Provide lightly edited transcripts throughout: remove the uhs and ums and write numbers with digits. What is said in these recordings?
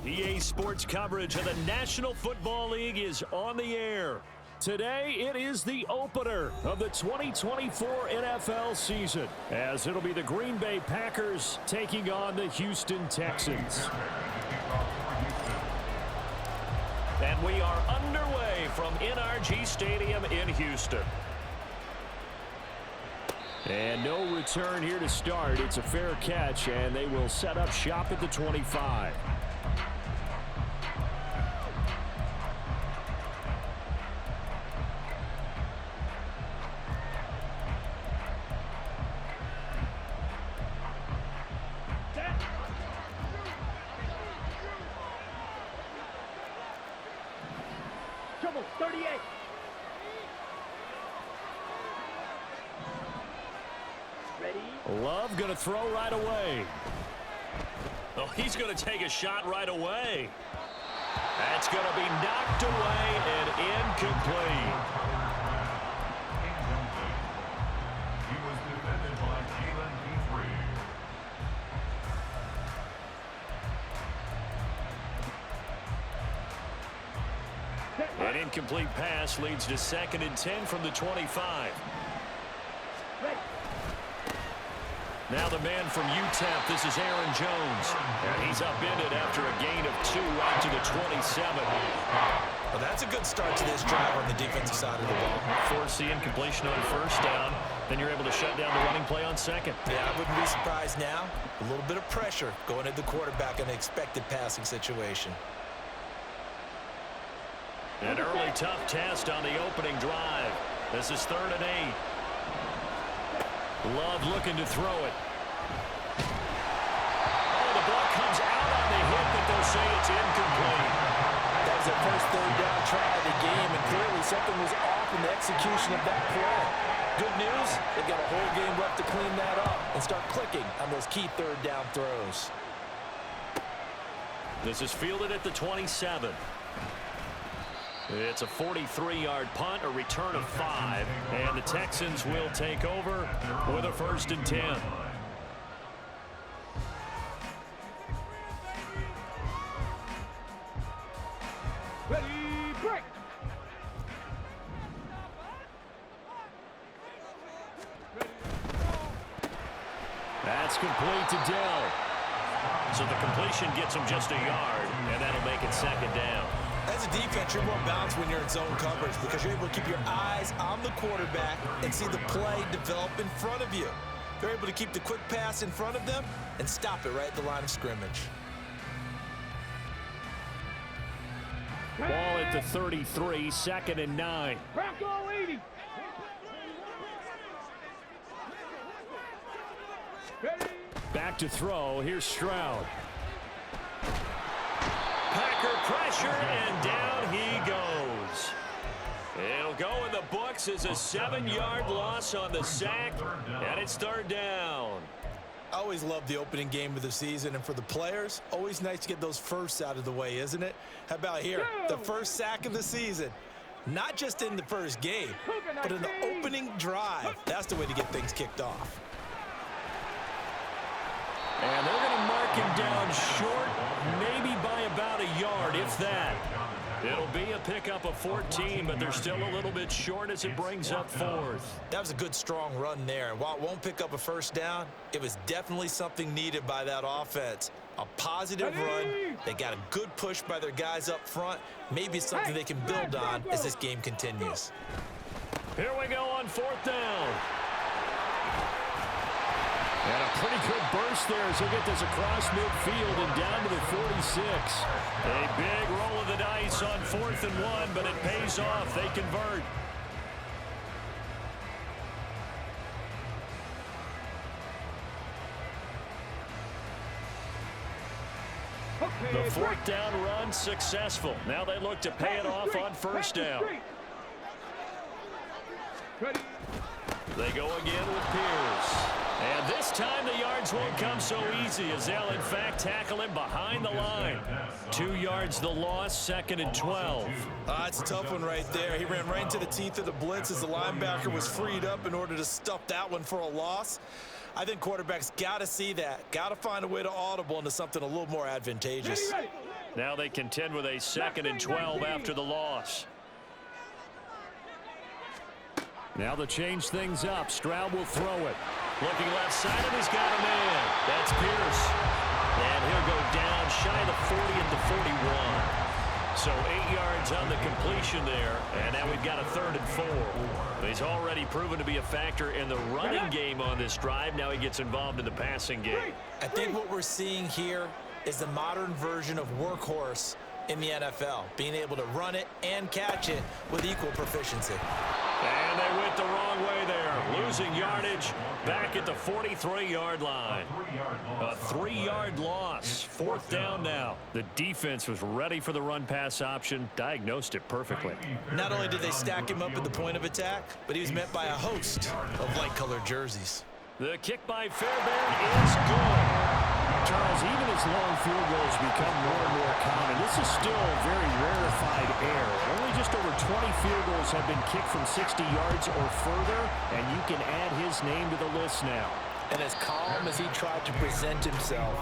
EA Sports coverage of the National Football League is on the air. Today, it is the opener of the 2024 NFL season, as it'll be the Green Bay Packers taking on the Houston Texans. And we are underway from NRG Stadium in Houston. And no return here to start. It's a fair catch, and they will set up shop at the 25. Trouble, 38. Ready? Love going to throw right away. Oh, he's going to take a shot right away. That's going to be knocked away and incomplete. He was defended by Jalen Beasley. An incomplete pass leads to 2nd and 10 from the 25. Ready? Now the man from UTEP, this is Aaron Jones. And he's upended after a gain of 2 out to the 27. Well, that's a good start to this drive on the defensive side of the ball. Force the incompletion on 1st down. Then you're able to shut down the running play on 2nd. Yeah, I wouldn't be surprised now. A little bit of pressure going at the quarterback in an expected passing situation. An early tough test on the opening drive. This is 3rd and 8. Love looking to throw it. Oh, the ball comes out on the hit, but they'll say it's incomplete. That was their first 3rd down try of the game, and clearly something was off in the execution of that play. Good news, they've got a whole game left to clean that up and start clicking on those key 3rd down throws. This is fielded at the 27. It's a 43-yard punt, a return of 5, and the Texans will take over with a 1st and 10. Ready, break! That's complete to Dell. So the completion gets him just a yard, and that'll make it 2nd down. As a defense, you're more balanced when you're in zone coverage because you're able to keep your eyes on the quarterback and see the play develop in front of you. They're able to keep the quick pass in front of them and stop it right at the line of scrimmage. Ball at the 33, 2nd and 9. Bronco 80. Ready? Back to throw. Here's Stroud. Packer pressure, and down he goes. It'll go in the books as a 7-yard loss on the sack, and it's 3rd down. I always love the opening game of the season, and for the players, always nice to get those firsts out of the way, isn't it? How about here, the first sack of the season? Not just in the first game, but in the opening drive. That's the way to get things kicked off. And they're going to mark him down short, maybe by about a yard, if that. It'll be a pickup of 14, but they're still a little bit short as it brings up 4th. That was a good, strong run there. And while it won't pick up a 1st down, it was definitely something needed by that offense. A positive run. They got a good push by their guys up front. Maybe it's something they can build on as this game continues. Here we go on 4th down. And a pretty good burst there as he'll get this across midfield and down to the 46. A big roll of the dice on 4th and 1, but it pays off. They convert. The 4th down run successful. Now they look to pay it off on 1st down. They go again with Pierce. And this time the yards won't come so easy as they'll in fact tackle him behind the line. 2 yards the loss, 2nd and 12. It's a tough one right there. He ran right into the teeth of the blitz as the linebacker was freed up in order to stuff that one for a loss. I think quarterbacks got to see that. Got to find a way to audible into something a little more advantageous. Now they contend with a 2nd and 12 after the loss. Now to change things up, Stroud will throw it. Looking left side, and he's got a man. That's Pierce. And he'll go down shy of the 40 at the 41. So 8 yards on the completion there, and now we've got a 3rd and 4. He's already proven to be a factor in the running game on this drive. Now he gets involved in the passing game. I think what we're seeing here is the modern version of workhorse in the NFL, being able to run it and catch it with equal proficiency. And they went the wrong way there, losing yardage back at the 43-yard line. A 3-yard loss, 4th down now. The defense was ready for the run-pass option, diagnosed it perfectly. Not only did they stack him up at the point of attack, but he was met by a host of light-colored jerseys. The kick by Fairbairn is good. Charles, even as long field goals become more and more common, this is still very rarefied air. Only just over 20 field goals have been kicked from 60 yards or further, and you can add his name to the list now. And as calm as he tried to present himself,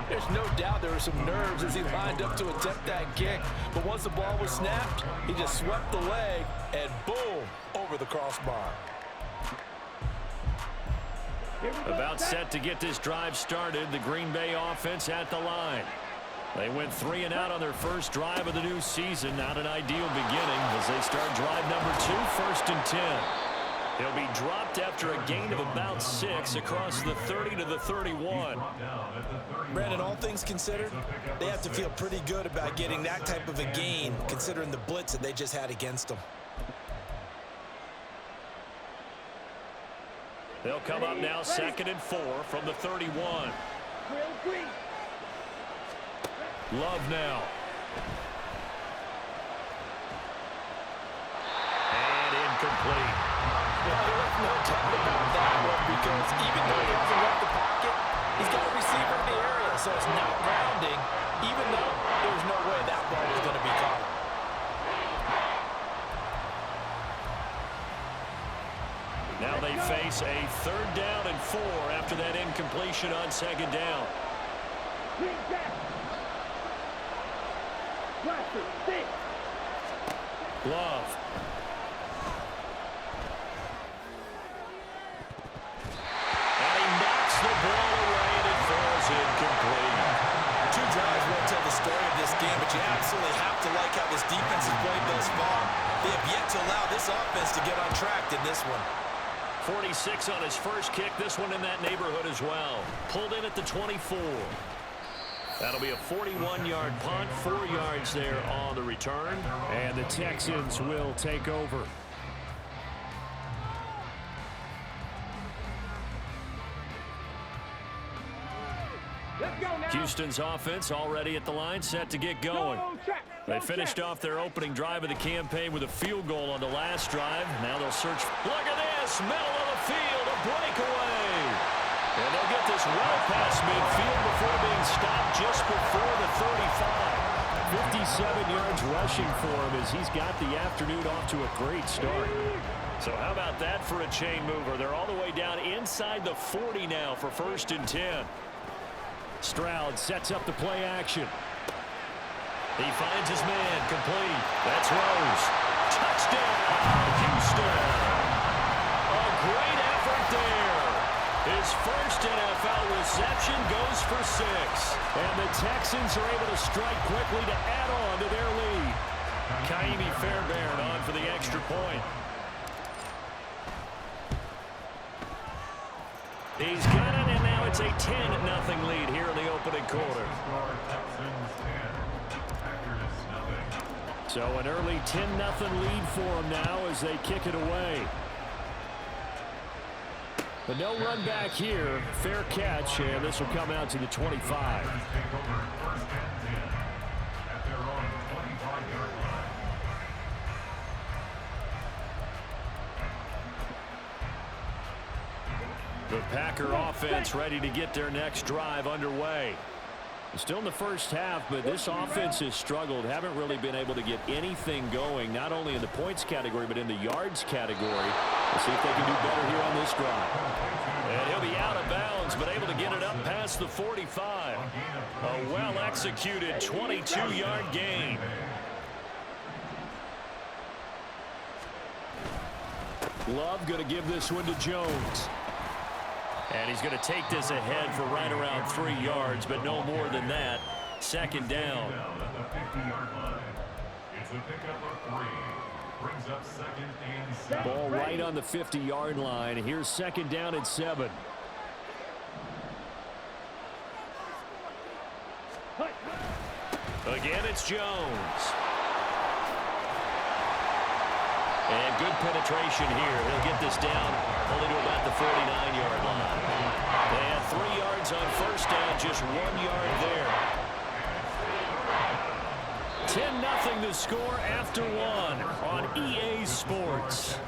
there's no doubt there were some nerves as he lined up to attempt that kick. But once the ball was snapped, he just swept the leg and boom, over the crossbar. About set to get this drive started, the Green Bay offense at the line. They went 3 and out on their first drive of the new season. Not an ideal beginning as they start drive number 2, 1st and 10. He'll be dropped after a gain of about 6 across the 30 to the 31. Brandon, all things considered, they have to feel pretty good about getting that type of a gain considering the blitz that they just had against them. They'll come up now 2nd and 4 from the 31. Love now. And incomplete. Well, there was no doubt about that one because even though he hasn't left the pocket, he's got a receiver in the area, so it's not grounding, even though there's no way that ball was going to be caught. Now they face a 3rd down and 4 after that incompletion on 2nd down. Love. And he knocks the ball away and it falls incomplete. 2 drives won't tell the story of this game, but you absolutely have to like how this defense has played thus far. They have yet to allow this offense to get on track in this one. 46 on his first kick, this one in that neighborhood as well. Pulled in at the 24. That'll be a 41-yard punt, 4 yards there on the return. And the Texans will take over. Houston's offense already at the line, set to get going. They finished off their opening drive of the campaign with a field goal on the last drive. Now they'll search. Look at this, middle of the field, a breakaway. And they'll get this well past midfield before being stopped just before the 35. 57 yards rushing for him as he's got the afternoon off to a great start. So how about that for a chain mover? They're all the way down inside the 40 now for 1st and 10. Stroud sets up the play action. He finds his man, complete. That's Rose. Touchdown, Houston. A great effort there. His first NFL reception goes for 6. And the Texans are able to strike quickly to add on to their lead. Kaimi Fairbairn on for the extra point. He's got it, and now it's a 10-0 lead here in the opening quarter. So an early 10-0 lead for them now as they kick it away. But no run back here. Fair catch, and this will come out to the 25. The Packer offense ready to get their next drive underway. Still in the first half, but this offense has struggled. Haven't really been able to get anything going, not only in the points category, but in the yards category. Let's see if they can do better here on this drive. And he'll be out of bounds, but able to get it up past past the 45. A well-executed 22-yard gain. Love going to give this one to Jones. And he's going to take this ahead for right around 3 yards, but no more than that. Second down. At the 50-yard line. It's a pickup of 3. Brings up 2nd and 7. Ball right on the 50-yard line. Here's 2nd down and 7. Again, it's Jones. And good penetration here. He'll get this down only to about the 49-yard line. They had 3 yards on first down, just 1 yard there. 10-0 the score after 1 on EA Sports.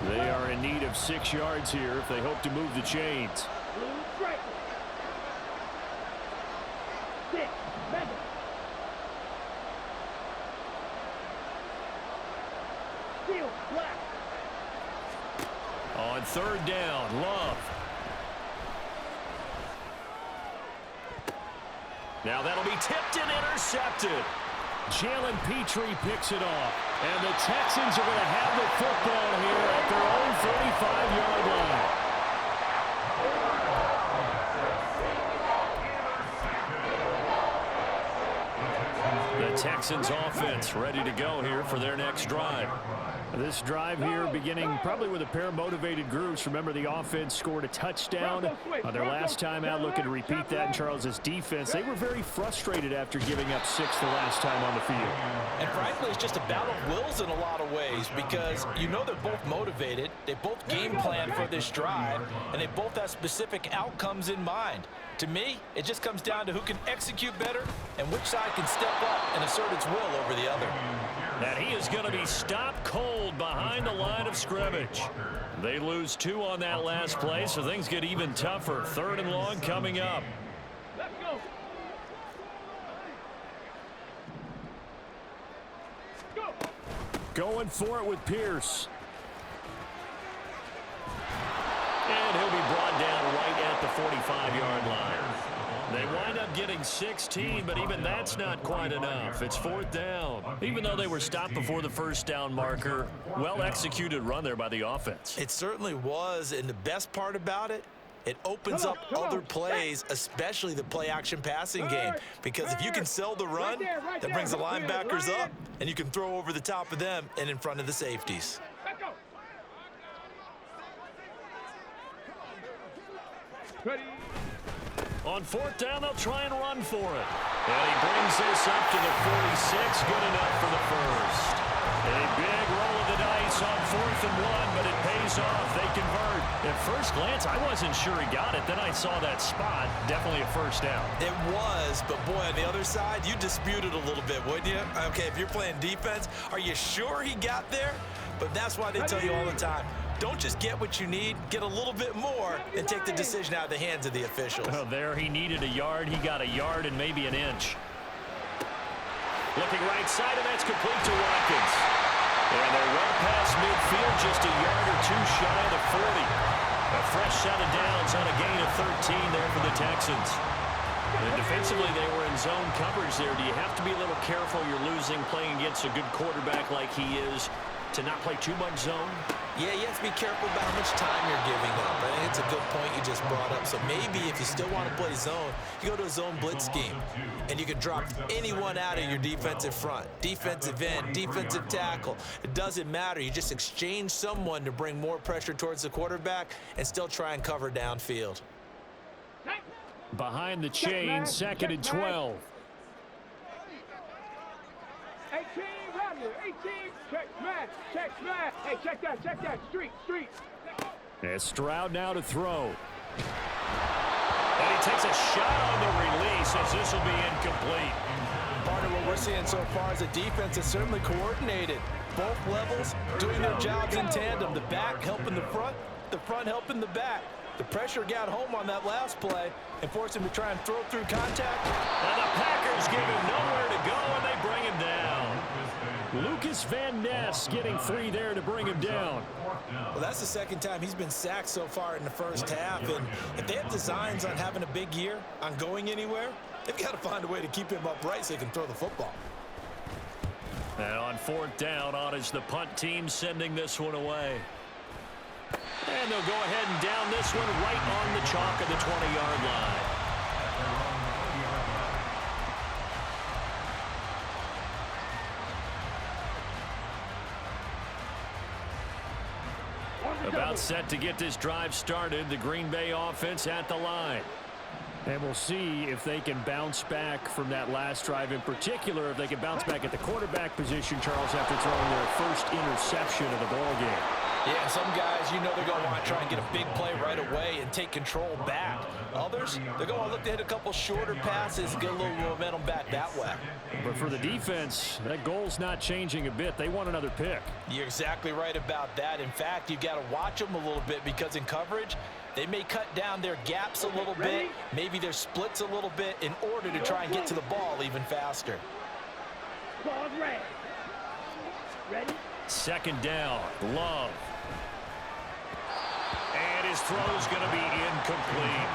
They are in need of 6 yards here if they hope to move the chains. On 3rd down, Love. Now that'll be tipped and intercepted. Jalen Petrie picks it off. And the Texans are going to have the football here at their own 45-yard line. The Texans offense ready to go here for their next drive. This drive here beginning probably with a pair of motivated groups. Remember, the offense scored a touchdown on their last time out, looking to repeat that in Charles's defense. They were very frustrated after giving up 6 the last time on the field. And frankly, it's just a battle of wills in a lot of ways because you know they're both motivated. They both game plan for this drive, and they both have specific outcomes in mind. To me, it just comes down to who can execute better and which side can step up and assert its will over the other. And he is going to be stopped cold behind the line of scrimmage. They lose 2 on that last play, so things get even tougher. 3rd and long coming up. Let's go. Going for it with Pierce. And he'll be brought down right at the 45-yard line. They wind up getting 16, but even that's not quite enough. It's 4th down. Even though they were stopped before the first down marker, well-executed run there by the offense. It certainly was, and the best part about it, it opens up other plays, especially the play-action passing game. Because if you can sell the run, that brings the linebackers up, and you can throw over the top of them and in front of the safeties. Ready. On 4th down, they'll try and run for it. And he brings this up to the 46. Good enough for the first. A big roll of the dice on 4th and 1, but it pays off. They convert. At first glance, I wasn't sure he got it. Then I saw that spot. Definitely a first down. It was, but boy, on the other side, you dispute it a little bit, wouldn't you? Okay, if you're playing defense, are you sure he got there? But that's why they tell you all the time, don't just get what you need, get a little bit more, and take the decision out of the hands of the officials. Oh, there he needed a yard. He got a yard and maybe an inch. Looking right side, and that's complete to Watkins. And they're well past midfield, just a yard or 2 shy of the 40. A fresh set of downs on a gain of 13 there for the Texans. And defensively, they were in zone coverage there. Do you have to be a little careful? You're losing playing against a good quarterback like he is to not play too much zone? Yeah, you have to be careful about how much time you're giving up. I think it's a good point you just brought up. So maybe if you still want to play zone, you go to a zone blitz scheme. And you can drop anyone out of your defensive front. Defensive end, defensive tackle. It doesn't matter. You just exchange someone to bring more pressure towards the quarterback and still try and cover downfield. Behind the chain, 2nd and 12. 18, right here. 18. Check smash. Check smash. Hey, check that. Street. And Stroud now to throw. And he takes a shot on the release as this will be incomplete. Part of what we're seeing so far is a defense that's certainly coordinated. Both levels doing their jobs in tandem. The back helping the front helping the back. The pressure got home on that last play and forced him to try and throw through contact. And the Packers give him nowhere to go, and they bring him down. Lucas Van Ness getting free there to bring him down. Well, that's the second time he's been sacked so far in the first half. And if they have designs on having a big year, on going anywhere, they've got to find a way to keep him upright so he can throw the football. And on fourth down, on is the punt team sending this one away. And they'll go ahead and down this one right on the chalk of the 20-yard line. About set to get this drive started, the Green Bay offense at the line. And we'll see if they can bounce back from that last drive, in particular, if they can bounce back at the quarterback position, Charles, after throwing their first interception of the ballgame. Yeah, some guys, you know they're going to want to try and get a big play right away and take control back. Others, they're going to look to hit a couple shorter passes and get a little momentum back that way. But for the defense, that goal's not changing a bit. They want another pick. You're exactly right about that. In fact, you've got to watch them a little bit because in coverage, they may cut down their gaps a little bit, maybe their splits a little bit in order to try and get to the ball even faster. Ready? Second down, Love. And his throw's going to be incomplete.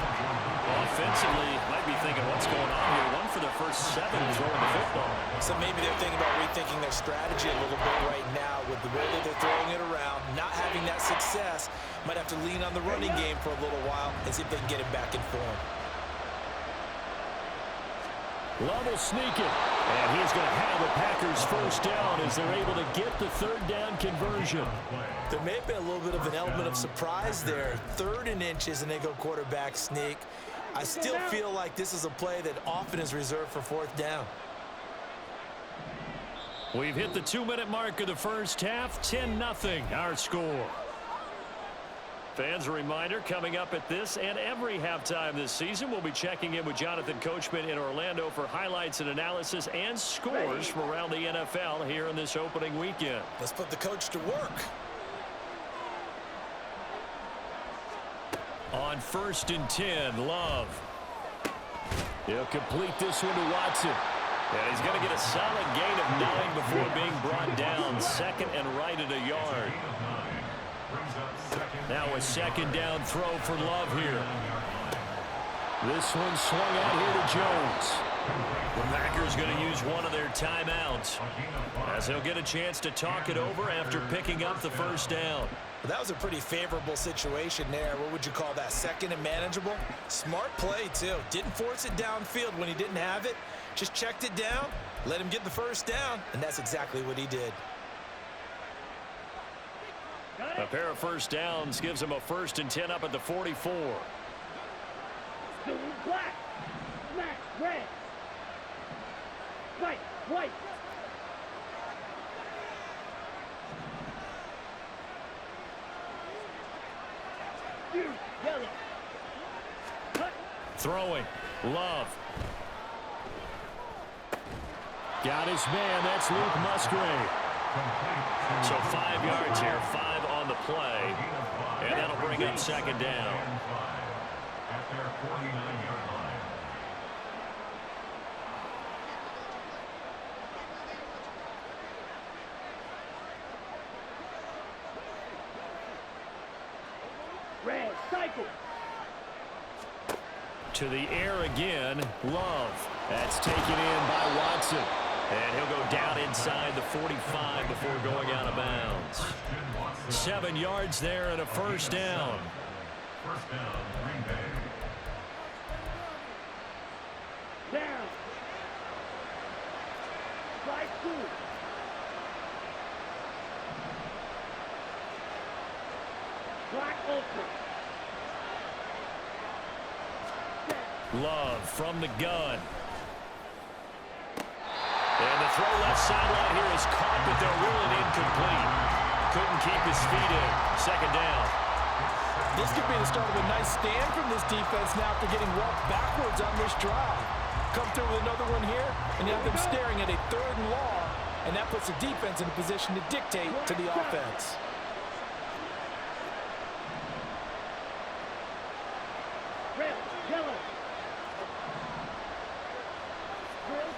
Offensively, might be thinking, what's going on here? One for their first 7 throwing the football. So maybe they're thinking about rethinking their strategy a little bit right now with the way that they're throwing it around, not having that success. Might have to lean on the running game for a little while and see if they can get it back in form. Love will sneak it, and he's going to have the Packers first down as they're able to get the third down conversion. There may have been a little bit of an element of surprise there. 3rd and inches, and they go quarterback sneak. I still feel like this is a play that often is reserved for 4th down. We've hit the 2-minute mark of the first half, 10-0 our score. Fans, a reminder, coming up at this and every halftime this season, we'll be checking in with Jonathan Coachman in Orlando for highlights and analysis and scores from around the NFL here in this opening weekend. Let's put the coach to work. On 1st and 10, Love. He'll complete this one to Watson. And he's going to get a solid gain of 9 before being brought down. 2nd and right at a yard. Now a 2nd down throw for Love here. This one swung out here to Jones. The Packers going to use one of their timeouts as he'll get a chance to talk it over after picking up the first down. Well, that was a pretty favorable situation there. What would you call that? 2nd and manageable? Smart play, too. Didn't force it downfield when he didn't have it. Just checked it down, let him get the first down, and that's exactly what he did. A pair of first downs gives him a 1st and 10 up at the 44. Black, red, white. Yellow. Throwing, Love. Got his man, that's Luke Musgrave. So 5 yards here, 5 on the play. And that'll bring up 2nd down. At their 49-yard line. Red, cycle. To the air again, Love. That's taken in by Watson. And he'll go down inside the 45 before going out of bounds. 7 yards there and a first down. First down, Green Bay. Down. Strike 2. Black open. Love from the gun. And the throw left sideline here is caught, but they're ruling incomplete. Couldn't keep his feet in. 2nd down. This could be the start of a nice stand from this defense now after getting walked backwards on this drive. Come through with another one here, and you have them staring at a 3rd and long, and that puts the defense in a position to dictate to the offense.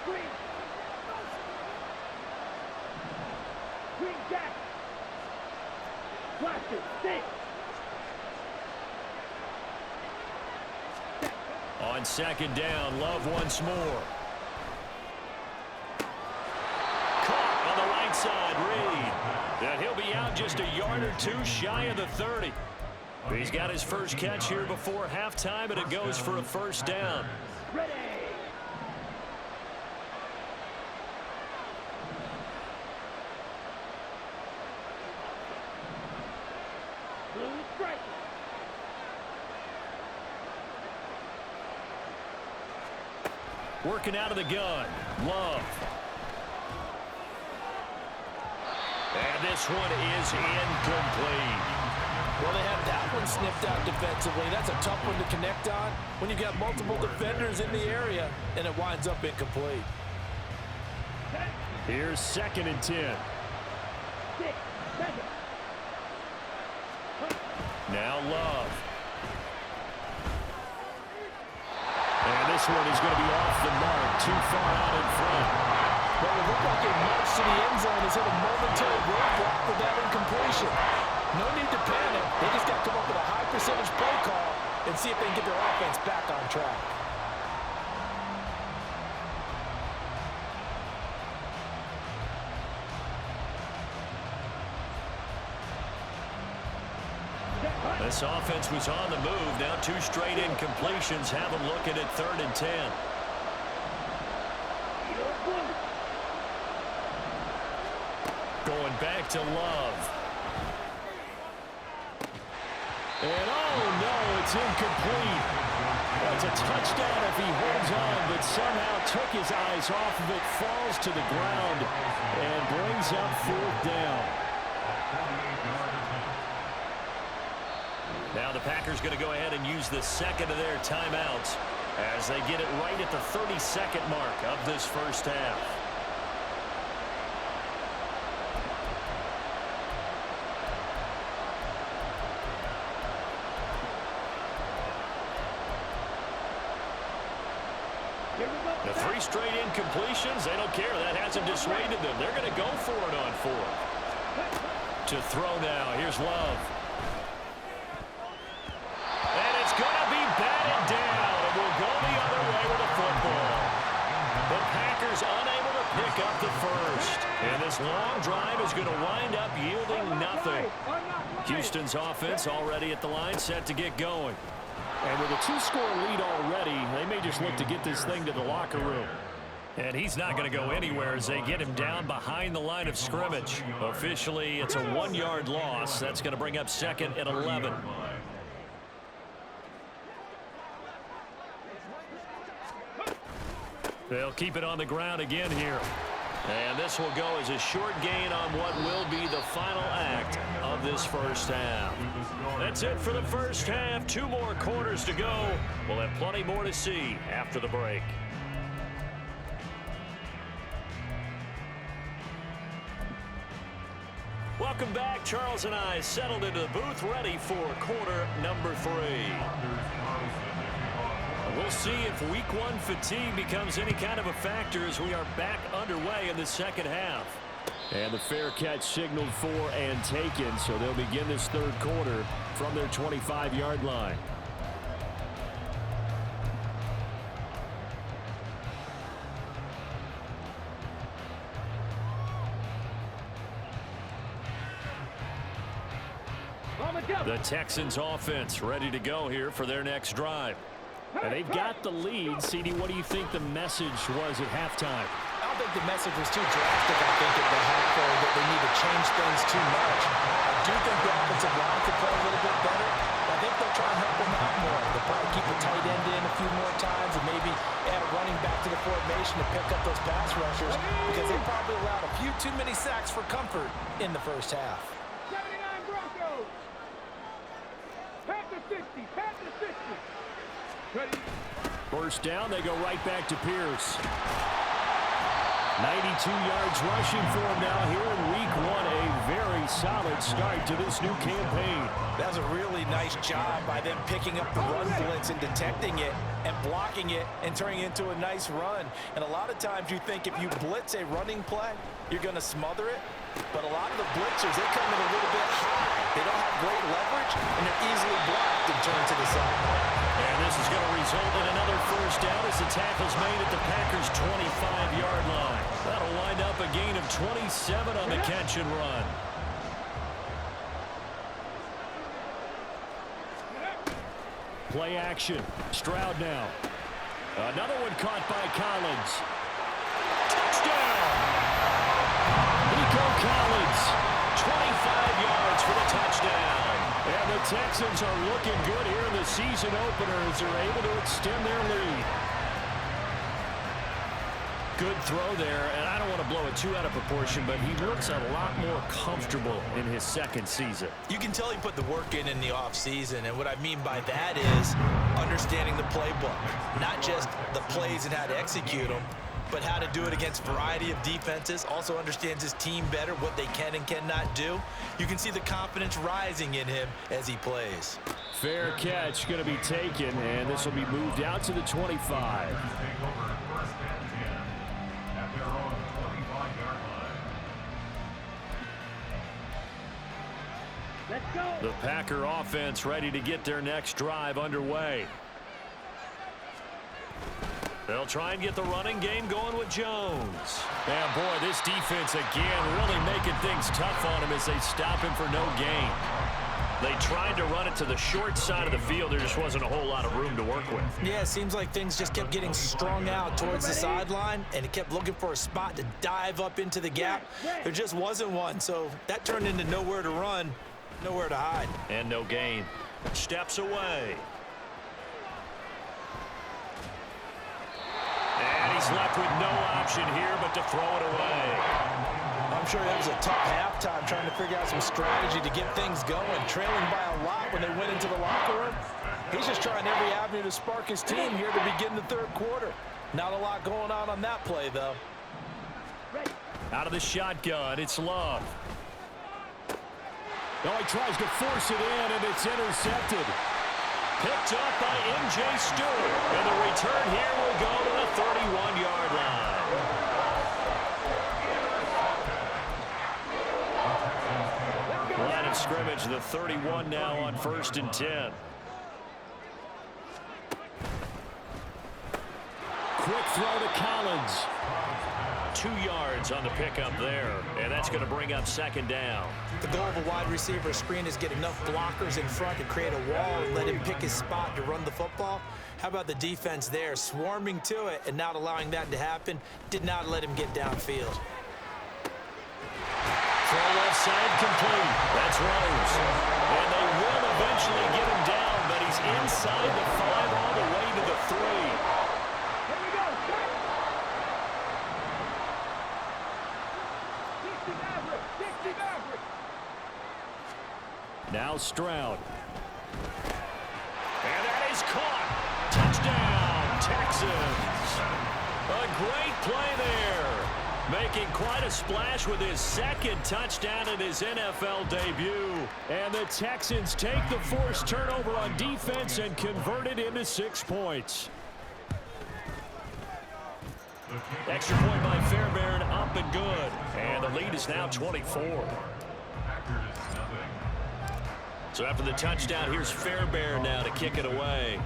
Green. Green jack. Watch it. Stick. On second down, Love once more. Caught on the right side, Reed. And he'll be out just a yard or two shy of the 30. He's got his first catch here before halftime, and it goes for a first down. Ready. Blue strike. Working out of the gun, Love. And this one is incomplete. Well, they have that one sniffed out defensively. That's a tough one to connect on when you've got multiple defenders in the area, and it winds up incomplete. Here's 2nd and 10. 6 seconds. Now Love. And this one is going to be off the mark, too far out in front. Well, it looked like it marched to the end zone. Has hit a momentary roadblock with that incompletion. No need to panic. They just got to come up with a high percentage play call and see if they can get their offense back on track. This offense was on the move. Now 2 straight incompletions have them looking at 3rd and 10. Going back to Love. And oh no, it's incomplete. That's a touchdown if he holds on, but somehow took his eyes off of it, falls to the ground, and brings up 4th down. Now the Packers going to go ahead and use the second of their timeouts as they get it right at the 32nd mark of this first half. The 3 straight incompletions, they don't care. That hasn't dissuaded them. They're going to go for it on 4th. To throw now. Here's Love. And it's going to be batted down. And we'll go the other way with the football. The Packers unable to pick up the first. And this long drive is going to wind up yielding nothing. Houston's offense already at the line, set to get going. And with a 2-score lead already, they may just look to get this thing to the locker room. And he's not going to go anywhere as they get him down behind the line of scrimmage. Officially, it's a 1-yard loss. That's going to bring up 2nd and 11. They'll keep it on the ground again here. And this will go as a short gain on what will be the final act of this first half. That's it for the first half. 2 more quarters to go. We'll have plenty more to see after the break. Welcome back. Charles and I settled into the booth ready for quarter number 3. We'll see if week 1 fatigue becomes any kind of a factor as we are back underway in the second half. And the fair catch signaled for and taken, so they'll begin this 3rd quarter from their 25-yard line. The Texans offense ready to go here for their next drive. And they've got the lead. CD, what do you think the message was at halftime? I don't think the message was too drastic, I think, at the half, or that they need to change things too much. I do think the offensive line could play a little bit better. I think they'll try and help them out more. They'll probably keep the tight end in a few more times and maybe add a running back to the formation to pick up those pass rushers because they probably allowed a few too many sacks for comfort in the first half. 79 Broncos. Panther 60. Panther 60. Ready. First down, they go right back to Pierce. 92 yards rushing for him now here in week 1. A very solid start to this new campaign. That was a really nice job by them picking up the run blitz and detecting it. and blocking it and turning it into a nice run. And a lot of times you think if you blitz a running play, you're going to smother it. But a lot of the blitzers, they come in a little bit high. They don't have great leverage, and they're easily blocked and turned to the side. And this is going to result in another first down as the tackle's made at the Packers' 25-yard line. That'll wind up a gain of 27 on the catch and run. Play action. Stroud now. Another one caught by Collins. Touchdown! Nico Collins, 25 yards for the touchdown. And the Texans are looking good here in the season opener as they're able to extend their lead. Good throw there, and I don't want to blow it too out of proportion, but he looks a lot more comfortable in his second season. You can tell he put the work in the offseason, and what I mean by that is understanding the playbook. Not just the plays and how to execute them, but how to do it against a variety of defenses. Also understands his team better, what they can and cannot do. You can see the confidence rising in him as he plays. Fair catch going to be taken, and this will be moved out to the 25. The Packer offense ready to get their next drive underway. They'll try and get the running game going with Jones. And boy, this defense again really making things tough on him as they stop him for no gain. They tried to run it to the short side of the field. There just wasn't a whole lot of room to work with. Yeah, it seems like things just kept getting strung out towards the sideline, and he kept looking for a spot to dive up into the gap. There just wasn't one, so that turned into nowhere to run, nowhere to hide. And no gain. Steps away. And he's left with no option here but to throw it away. I'm sure that was a tough halftime trying to figure out some strategy to get things going. Trailing by a lot when they went into the locker room. He's just trying every avenue to spark his team here to begin the third quarter. Not a lot going on that play, though. Out of the shotgun, it's Love. Oh, he tries to force it in, and it's intercepted. Picked up by M.J. Stewart. And the return here will go to the 31-yard line. Line of scrimmage, the 31 now on 1st and 10. Quick throw to Collins. 2 yards on the pickup there, and that's going to bring up 2nd down. The goal of a wide receiver screen is get enough blockers in front to create a wall and let him pick his spot to run the football. How about the defense there, swarming to it and not allowing that to happen? Did not let him get downfield. Throw left side complete. That's Rose. And they will eventually get him down, but he's inside the 5 all the way to the 3. Here we go. Now Stroud. And that is caught. Touchdown, Texans. A great play there. Making quite a splash with his 2nd touchdown in his NFL debut. And the Texans take the forced turnover on defense and convert it into 6 points. Extra point by Fairbairn, up and good. And the lead is now 24. So after the touchdown, here's Fairbairn now to kick it away.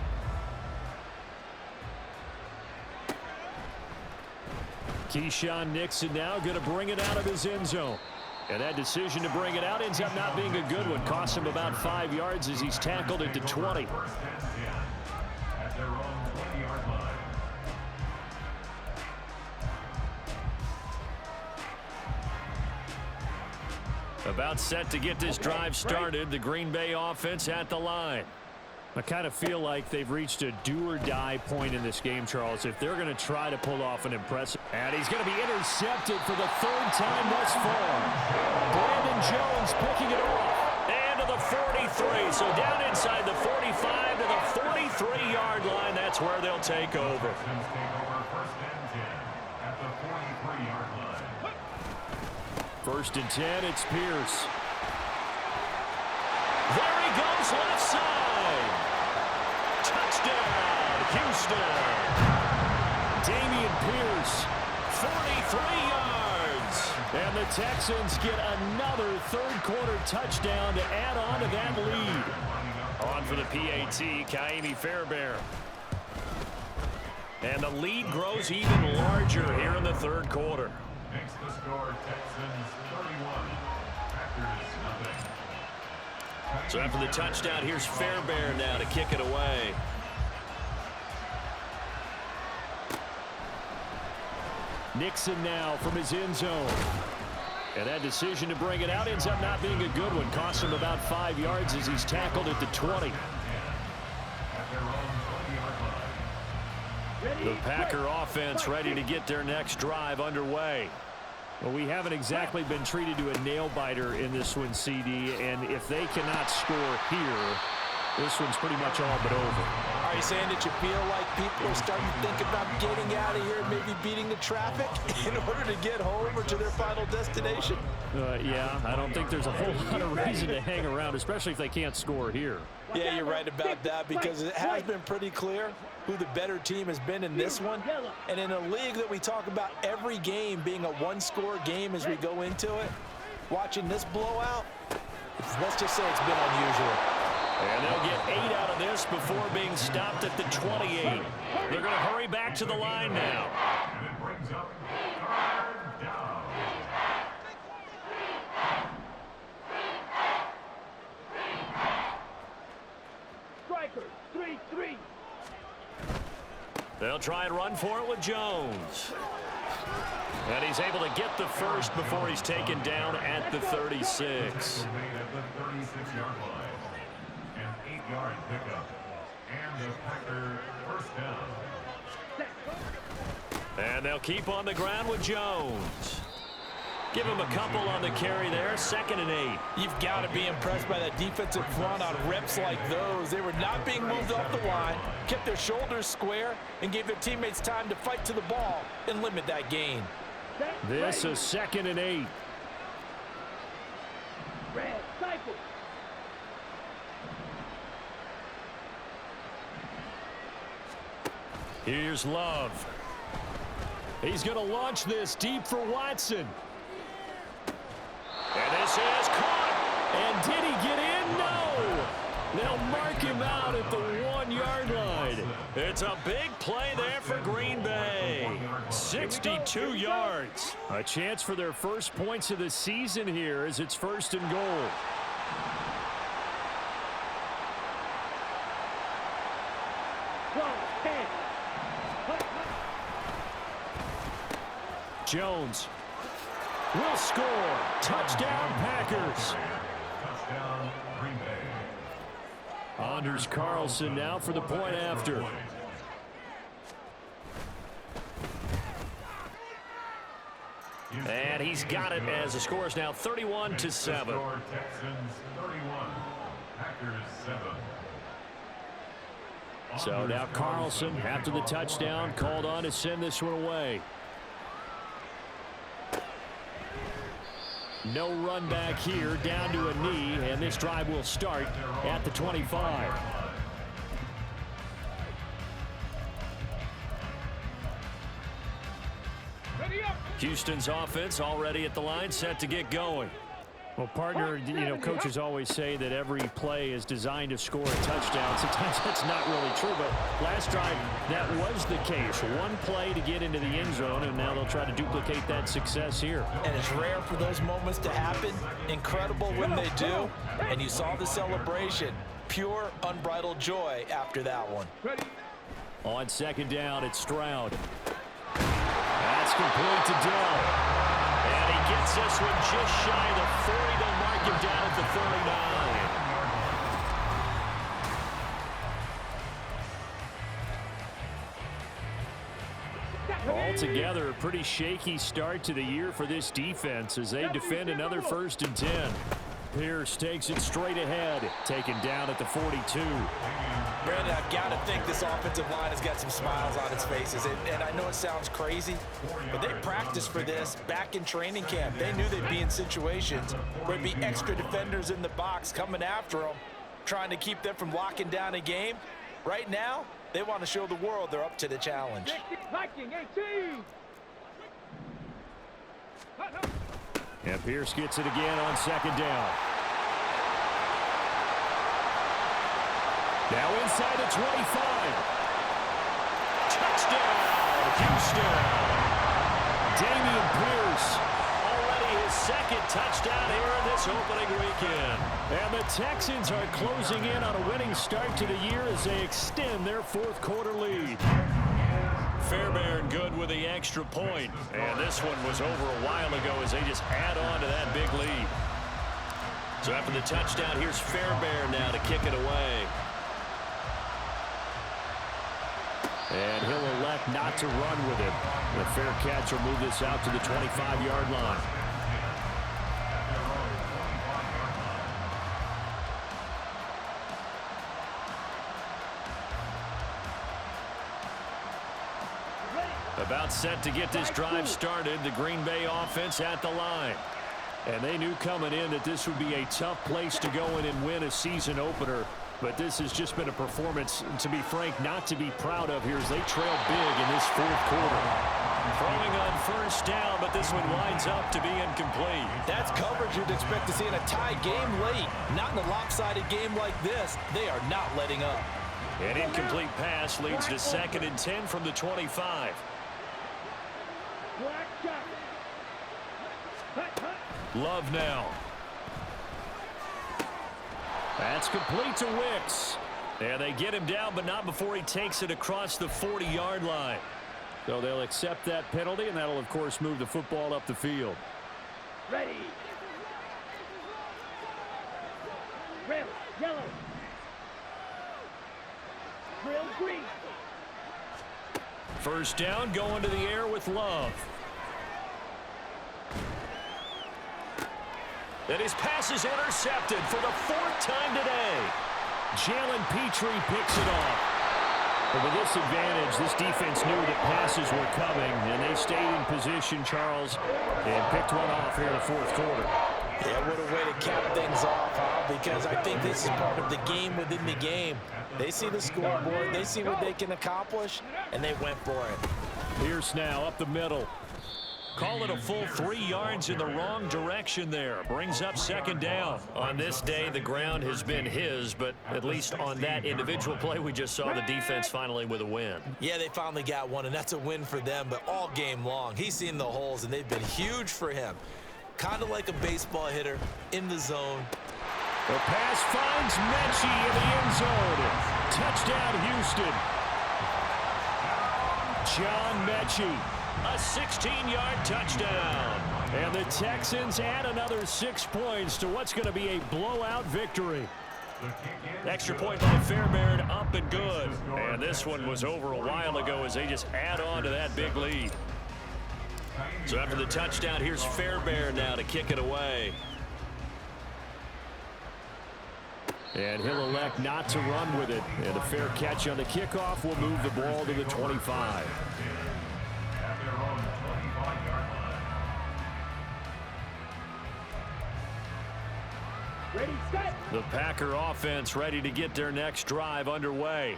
Keyshawn Nixon now going to bring it out of his end zone. And that decision to bring it out ends up not being a good one. Cost him about 5 yards as he's tackled it to 20. About set to get this drive started. The Green Bay offense at the line. I kind of feel like they've reached a do-or-die point in this game, Charles, if they're going to try to pull off an impressive. And he's going to be intercepted for the 3rd time thus far. Brandon Jones picking it off. And to the 43. So down inside the 45 to the 43-yard line. That's where they'll take over. First and 10, it's Pierce. There he goes left side. Touchdown, Houston. Dameon Pierce, 43 yards. And the Texans get another third-quarter touchdown to add on to that lead. On for the PAT, Kaimi Fairbairn. And the lead grows even larger here in the third quarter. Makes the score Texans 31, Packers nothing. So after the touchdown, here's Fairbairn now to kick it away. Nixon now from his end zone. And that decision to bring it out ends up not being a good one. Cost him about 5 yards as he's tackled at the 20. The Packer offense ready to get their next drive underway. Well, we haven't exactly been treated to a nail-biter in this one, CD, and if they cannot score here, this one's pretty much all but over. Are you saying that you feel like people are starting to think about getting out of here and maybe beating the traffic in order to get home or to their final destination? Yeah, I don't think there's a whole lot of reason to hang around, especially if they can't score here. Yeah, you're right about that, because it has been pretty clear who the better team has been in this one. And in a league that we talk about every game being a one-score game as we go into it, watching this blowout, let's just say it's been unusual. And they'll get 8 out of this before being stopped at the 28. They're going to hurry back to the line now. And it brings up third down. Strikers, 3-3. They'll try and run for it with Jones. And he's able to get the first before he's taken down at the 36. Made at the 36-yard line. An 8-yard pickup. And the Packer first down. And they'll keep on the ground with Jones. Give him a couple on the carry there. 2nd and 8. You've got to be impressed by that defensive front on reps like those. They were not being moved off the line, kept their shoulders square, and gave their teammates time to fight to the ball and limit that gain. This is 2nd and 8. Red cycle. Here's Love. He's going to launch this deep for Watson. And this is caught. And did he get in? No. They'll mark him out at the 1-yard line. It's a big play there for Green Bay. 62 yards. A chance for their first points of the season here as it's 1st and goal. Jones will score. Touchdown, Packers. Touchdown, Green Bay. Anders Carlson now for the point after. And he's got it as the score is now 31-7. Score Texans 31, Packers 7. So now Carlson, after the touchdown, called on to send this one away. No run back here, down to a knee, and this drive will start at the 25. Houston's offense already at the line, set to get going. Well, partner, coaches always say that every play is designed to score a touchdown. Sometimes that's not really true, but last drive, that was the case. One play to get into the end zone, and now they'll try to duplicate that success here. And it's rare for those moments to happen. Incredible when they do. And you saw the celebration. Pure, unbridled joy after that one. On 2nd down, it's Stroud. That's complete to Dell. And he gets this one just shy of the 40. They'll mark him down at the 39. Altogether, a pretty shaky start to the year for this defense as they defend another 1st and 10. Pierce takes it straight ahead, taken down at the 42. Brandon, I've got to think this offensive line has got some smiles on its faces. And I know it sounds crazy, but they practiced for this back in training camp. They knew they'd be in situations where there'd be extra defenders in the box coming after them, trying to keep them from locking down a game. Right now, They want to show the world they're up to the challenge. Viking 18. And Pierce gets it again on second down. Now inside the 25. Touchdown, Houston. Dameon Pierce, already his second touchdown here in this opening weekend. And the Texans are closing in on a winning start to the year as they extend their fourth quarter lead. Fairbairn good with the extra point. And this one was over a while ago as they just add on to that big lead. So after the touchdown, here's Fairbairn now to kick it away. And he'll elect not to run with it. The fair catch will move this out to the 25-yard line. About set to get this drive started, the Green Bay offense at the line. And they knew coming in that this would be a tough place to go in and win a season opener. But this has just been a performance, to be frank, not to be proud of here as they trail big in this fourth quarter. Throwing on first down, but this one winds up to be incomplete. That's coverage you'd expect to see in a tie game late. Not in a lopsided game like this. They are not letting up. An incomplete pass leads to 2nd and 10 from the 25. Love now. That's complete to Wicks. And they get him down, but not before he takes it across the 40-yard line. So they'll accept that penalty, and that'll, of course, move the football up the field. Ready. Red, yellow. Real green. First down, going to the air with Love. And his pass is intercepted for the 4th time today. Jalen Petrie picks it off. But with this advantage, this defense knew that passes were coming, and they stayed in position, Charles, and picked one off here in the fourth quarter. Yeah, what a way to cap things off, huh? Because I think this is part of the game within the game. They see the scoreboard, they see what they can accomplish, and they went for it. Pierce now up the middle. Call it a full 3 yards in the wrong direction there. Brings up 2nd down. On this day, the ground has been his, but at least on that individual play, we just saw the defense finally with a win. Yeah, they finally got one, and that's a win for them, but all game long, he's seen the holes, and they've been huge for him. Kind of like a baseball hitter in the zone. The pass finds Mechie in the end zone. Touchdown, Houston. John Mechie. A 16-yard touchdown. And the Texans add another 6 points to what's going to be a blowout victory. Extra point by Fairbairn, up and good. And this one was over a while ago as they just add on to that big lead. So after the touchdown, here's Fairbairn now to kick it away. And he'll elect not to run with it. And a fair catch on the kickoff will move the ball to the 25. Ready, set. The Packer offense ready to get their next drive underway.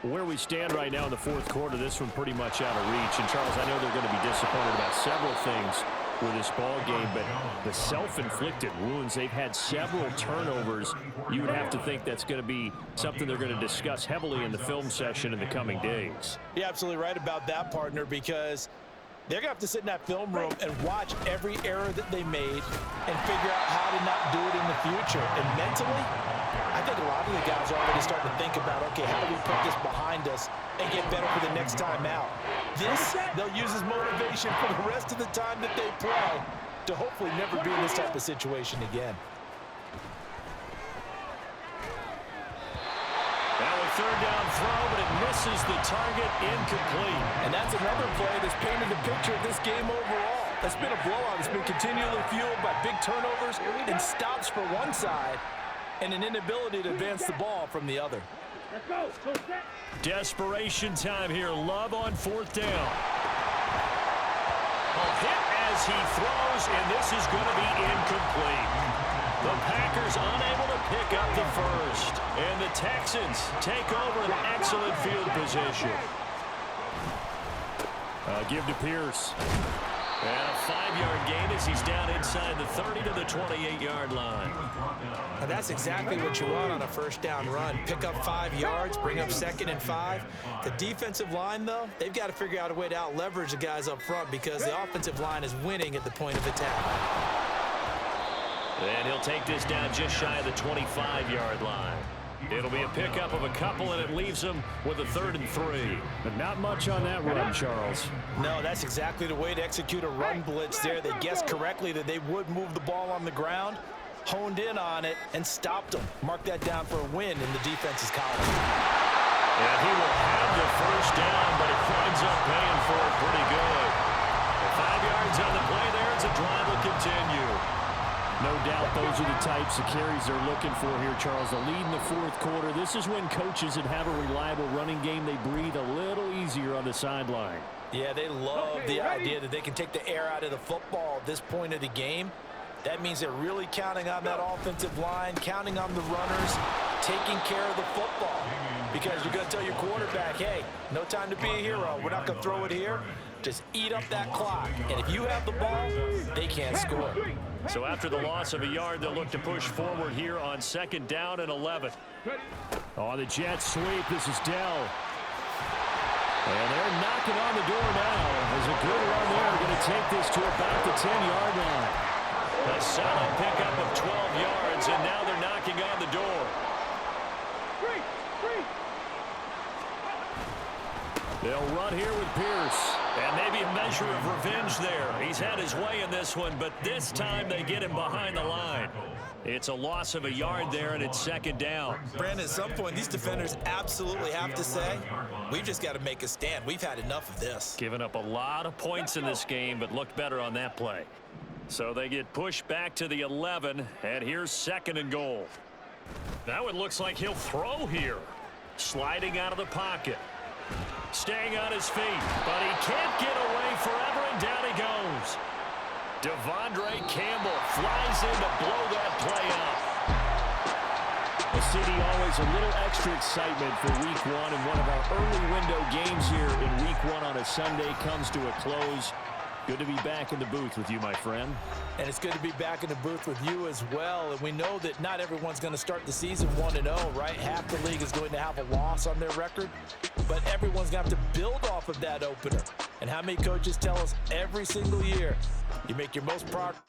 Where we stand right now in the fourth quarter, this one pretty much out of reach. And, Charles, I know they're going to be disappointed about several things with this ball game, but the self-inflicted wounds, they've had several turnovers. You would have to think that's going to be something they're going to discuss heavily in the film session in the coming days. You're absolutely right about that, partner, because they're going to have to sit in that film room and watch every error that they made and figure out how to not do it in the future. And mentally, I think a lot of the guys are already starting to think about, okay, how do we put this behind us and get better for the next time out? This, they'll use as motivation for the rest of the time that they play to hopefully never be in this type of situation again. Now a 3rd down throw, but it misses the target, incomplete. And that's another play that's painted the picture of this game overall. That's been a blowout. It's been continually fueled by big turnovers and stops for one side and an inability to advance the ball from the other. Let's go. Go set. Desperation time here. Love on 4th down. A hit as he throws, and this is going to be incomplete. The Packers unable to pick up the first. And the Texans take over an excellent field position. Give to Pierce. And a 5-yard gain as he's down inside the 30 to the 28-yard line. And that's exactly what you want on a first down run. Pick up 5 yards, bring up 2nd and 5. The defensive line, though, they've got to figure out a way to out-leverage the guys up front because the offensive line is winning at the point of attack. And he'll take this down just shy of the 25-yard line. It'll be a pickup of a couple, and it leaves him with a 3rd and 3. But not much on that run, Charles. No, that's exactly the way to execute a run blitz there. They guessed correctly that they would move the ball on the ground, honed in on it, and stopped them. Mark that down for a win in the defense's column. And he will have the first down, but it winds up paying for it pretty good. 5 yards on the play there as the drive will continue. No doubt those are the types of carries they're looking for here, Charles. The lead in the 4th quarter. This is when coaches that have a reliable running game, they breathe a little easier on the sideline. Yeah, they love the idea that they can take the air out of the football at this point of the game. That means they're really counting on that offensive line, counting on the runners, taking care of the football. Because you're going to tell your quarterback, hey, no time to be a hero. We're not going to throw it here. Just eat up that clock. And if you have the ball, they can't score. So after the loss of a yard, they'll look to push forward here on 2nd down and 11. On the jet sweep, this is Dell. And they're knocking on the door now. There's a good run there. Going to take this to about the 10-yard line. A solid pickup of 12 yards, and now they're knocking on the door. They'll run here with Pierce. And maybe a measure of revenge there. He's had his way in this one, but this time they get him behind the line. It's a loss of a yard there, and it's 2nd down. Brandon, at some point, these defenders absolutely have to say, we've just got to make a stand. We've had enough of this. Given up a lot of points in this game, but looked better on that play. So they get pushed back to the 11, and here's 2nd and goal. Now it looks like he'll throw here. Sliding out of the pocket. Staying on his feet, but he can't get away forever, and down he goes. Devondre Campbell flies in to blow that play up. The city always a little extra excitement for Week 1, and one of our early window games here in Week 1 on a Sunday comes to a close. Good to be back in the booth with you, my friend. And it's good to be back in the booth with you as well. And we know that not everyone's going to start the season 1-0, right? Half the league is going to have a loss on their record. But everyone's going to have to build off of that opener. And how many coaches tell us every single year, you make your most progress